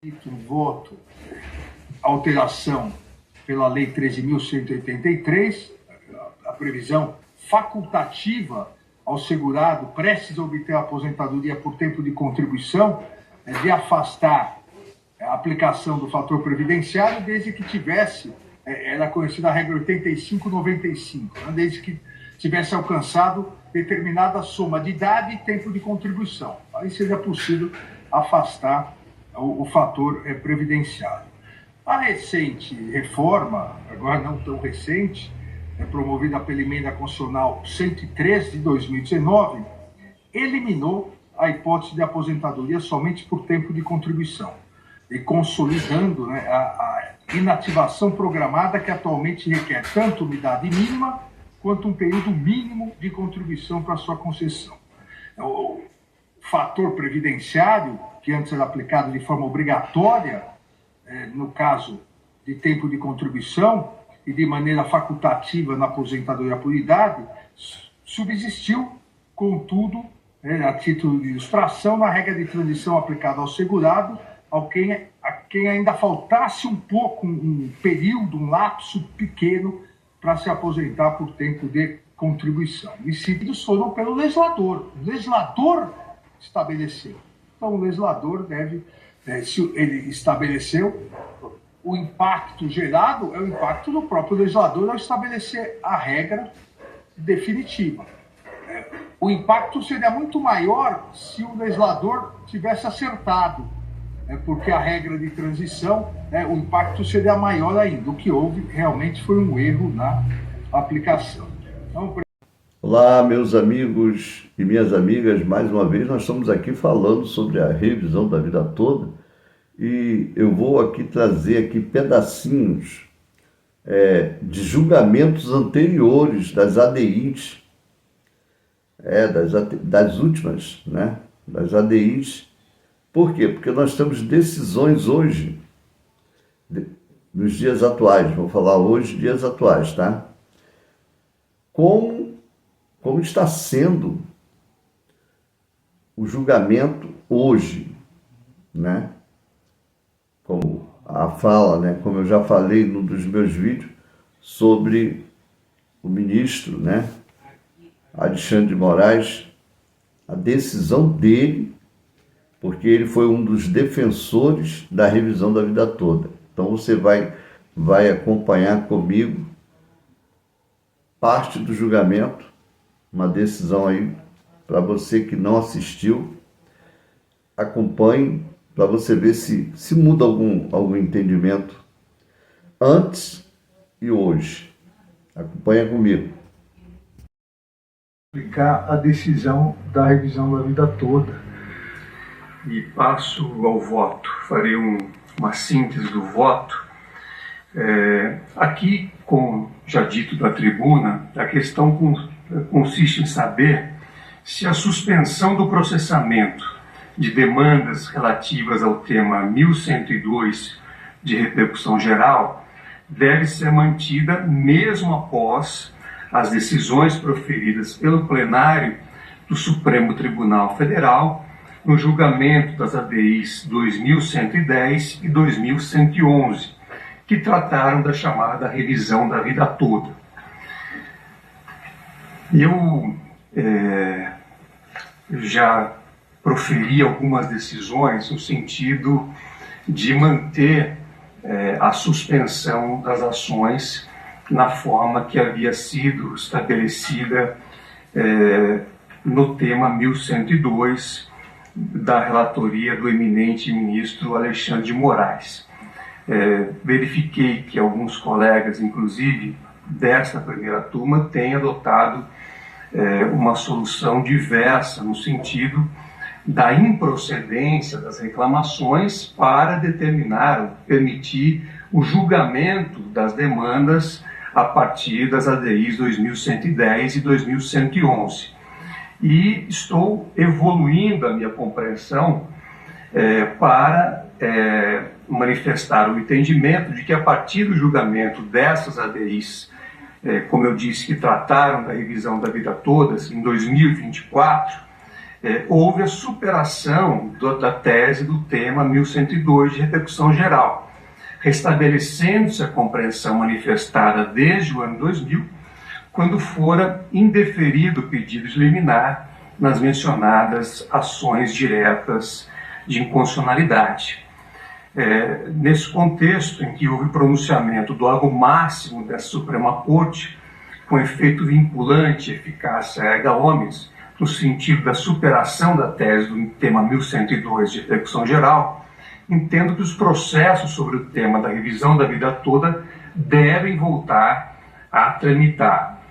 Um voto, alteração pela Lei 13.183, a previsão facultativa ao segurado prestes a obter a aposentadoria por tempo de contribuição, de afastar a aplicação do fator previdenciário desde que tivesse, era conhecida a regra 85-95, desde que tivesse alcançado determinada soma de idade e tempo de contribuição. Aí seria possível afastar o fator previdenciário. A recente reforma, agora não tão recente, promovida pela Emenda Constitucional 103 de 2019, eliminou a hipótese de aposentadoria somente por tempo de contribuição, e consolidando a inativação programada que atualmente requer tanto uma idade mínima quanto um período mínimo de contribuição para sua concessão. O fator previdenciário, que antes era aplicado de forma obrigatória, no caso de tempo de contribuição, e de maneira facultativa na aposentadoria por idade, subsistiu, contudo, a título de ilustração, na regra de transição aplicada ao segurado, a quem ainda faltasse um pouco, um período, um lapso pequeno para se aposentar por tempo de contribuição. Decididos foram pelo legislador. O legislador estabeleceu. Então, o legislador deve, se ele estabeleceu, o impacto gerado é o impacto do próprio legislador ao estabelecer a regra definitiva. O impacto seria muito maior se o legislador tivesse acertado, porque a regra de transição, o impacto seria maior ainda. O que houve realmente foi um erro na aplicação. Então, olá, meus amigos e minhas amigas, mais uma vez nós estamos aqui falando sobre a revisão da vida toda e eu vou aqui trazer aqui pedacinhos de julgamentos anteriores das ADIs, das últimas, das ADIs. Por quê? Porque nós temos decisões hoje, nos dias atuais, vou falar hoje, dias atuais, tá? Como está sendo o julgamento hoje, Como a fala, como eu já falei num dos meus vídeos, sobre o ministro, Alexandre de Moraes, a decisão dele, porque ele foi um dos defensores da revisão da vida toda. Então você vai acompanhar comigo parte do julgamento, uma decisão aí, para você que não assistiu, acompanhe, para você ver se muda algum entendimento antes e hoje. Acompanha comigo. Aplicar a decisão da revisão da vida toda. E passo ao voto. Farei uma síntese do voto. Aqui, como já dito da tribuna, a questão consiste em saber se a suspensão do processamento de demandas relativas ao tema 1102 de repercussão geral deve ser mantida mesmo após as decisões proferidas pelo plenário do Supremo Tribunal Federal no julgamento das ADIs 2110 e 2111, que trataram da chamada revisão da vida toda. Eu já proferi algumas decisões no sentido de manter a suspensão das ações na forma que havia sido estabelecida no tema 1102 da relatoria do eminente ministro Alexandre de Moraes. Verifiquei que alguns colegas, inclusive desta primeira turma, têm adotado uma solução diversa no sentido da improcedência das reclamações para determinar, permitir o julgamento das demandas a partir das ADIs 2110 e 2111. E estou evoluindo a minha compreensão para manifestar o entendimento de que a partir do julgamento dessas ADIs, como eu disse, que trataram da revisão da vida toda, em 2024, houve a superação da tese do tema 1102 de repercussão geral, restabelecendo-se a compreensão manifestada desde o ano 2000, quando fora indeferido o pedido de liminar nas mencionadas ações diretas de inconstitucionalidade. Nesse contexto em que houve pronunciamento do órgão máximo da Suprema Corte, com efeito vinculante e eficácia erga omnes, no sentido da superação da tese do tema 1102 de repercussão geral, entendo que os processos sobre o tema da revisão da vida toda devem voltar a tramitar.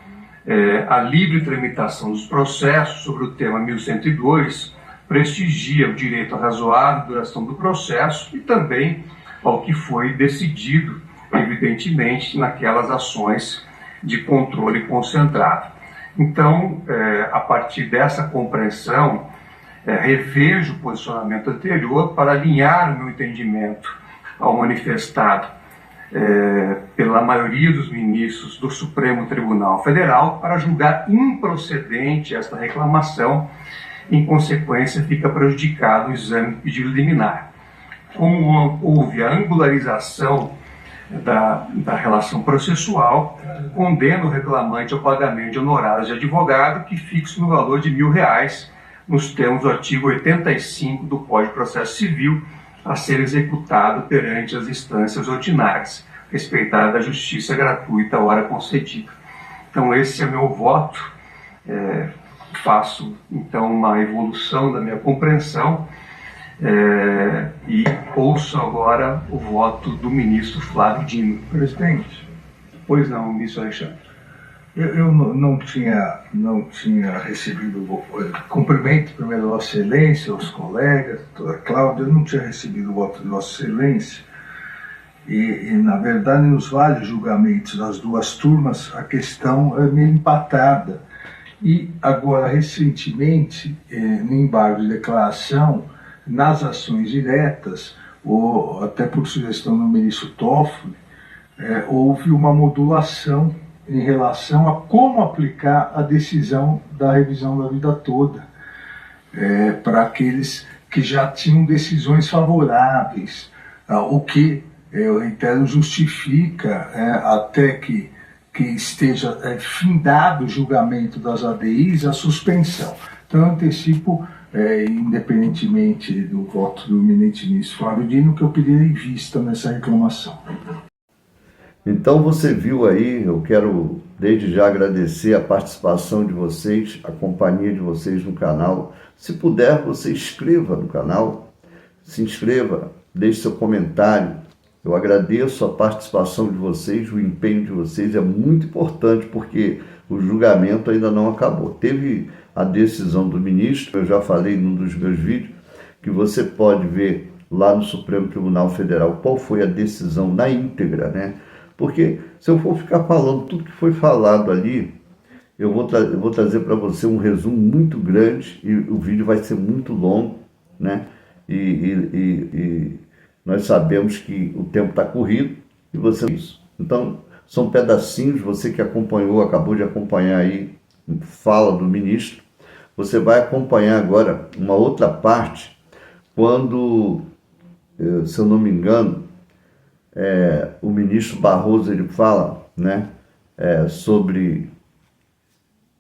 A livre tramitação dos processos sobre o tema 1102 prestigia o direito à razoável duração do processo e também ao que foi decidido, evidentemente, naquelas ações de controle concentrado. Então, a partir dessa compreensão, revejo o posicionamento anterior para alinhar o meu entendimento ao manifestado pela maioria dos ministros do Supremo Tribunal Federal para julgar improcedente esta reclamação. Em consequência, fica prejudicado o exame do pedido liminar. Como houve a angularização da relação processual, condena o reclamante ao pagamento de honorários de advogado, que fixa no valor de R$1.000, nos termos do artigo 85 do Código de Processo Civil, a ser executado perante as instâncias ordinárias, respeitada a justiça gratuita à hora concedida. Então, esse é meu voto. Faço, então, uma evolução da minha compreensão e ouço agora o voto do ministro Flávio Dino. Presidente, Pois não, ministro Alexandre. eu não tinha recebido, cumprimento primeiro Vossa Excelência, os colegas, doutora Cláudia, eu não tinha recebido o voto de Vossa Excelência. E, na verdade, nos vários julgamentos das duas turmas, a questão é meio empatada. E agora, recentemente, no embargo de declaração, nas ações diretas, ou até por sugestão do ministro Toffoli, houve uma modulação em relação a como aplicar a decisão da revisão da vida toda para aqueles que já tinham decisões favoráveis, o que, eu reitero, justifica até que esteja findado o julgamento das ADIs, a suspensão. Então, eu antecipo, independentemente do voto do eminente ministro Flávio Dino, que eu pedirei vista nessa reclamação. Então você viu aí, eu quero desde já agradecer a participação de vocês, a companhia de vocês no canal. Se puder, você inscreva no canal, se inscreva, deixe seu comentário. Eu agradeço a participação de vocês, o empenho de vocês é muito importante porque o julgamento ainda não acabou. Teve a decisão do ministro, eu já falei num dos meus vídeos, que você pode ver lá no Supremo Tribunal Federal qual foi a decisão na íntegra, né? Porque se eu for ficar falando tudo que foi falado ali, eu vou trazer para você um resumo muito grande e o vídeo vai ser muito longo, né? E nós sabemos que o tempo está corrido e você isso. Então, são pedacinhos, você que acompanhou, acabou de acompanhar aí, fala do ministro, você vai acompanhar agora uma outra parte, quando, se eu não me engano, o ministro Barroso ele fala, né, sobre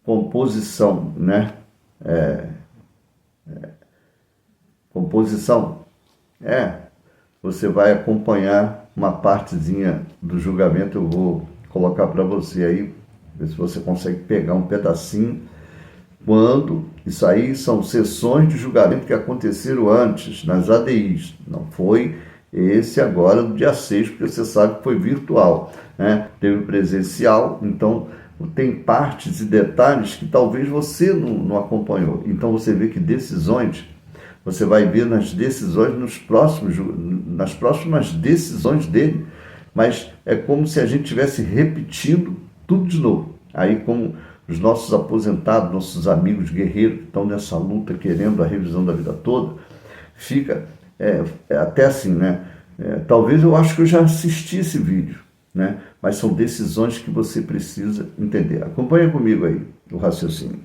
composição, né, composição, você vai acompanhar uma partezinha do julgamento, eu vou colocar para você aí, ver se você consegue pegar um pedacinho, quando isso aí são sessões de julgamento que aconteceram antes, nas ADIs, não foi esse agora do dia 6, porque você sabe que foi virtual, né? Teve presencial, então tem partes e detalhes que talvez você não acompanhou. Então você vê que decisões, você vai ver nas decisões, nas próximas decisões dele, mas é como se a gente estivesse repetindo tudo de novo. Aí como os nossos aposentados, nossos amigos guerreiros que estão nessa luta querendo a revisão da vida toda, fica até assim, né? Talvez eu acho que eu já assisti esse vídeo, né? Mas são decisões que você precisa entender. Acompanha comigo aí o raciocínio.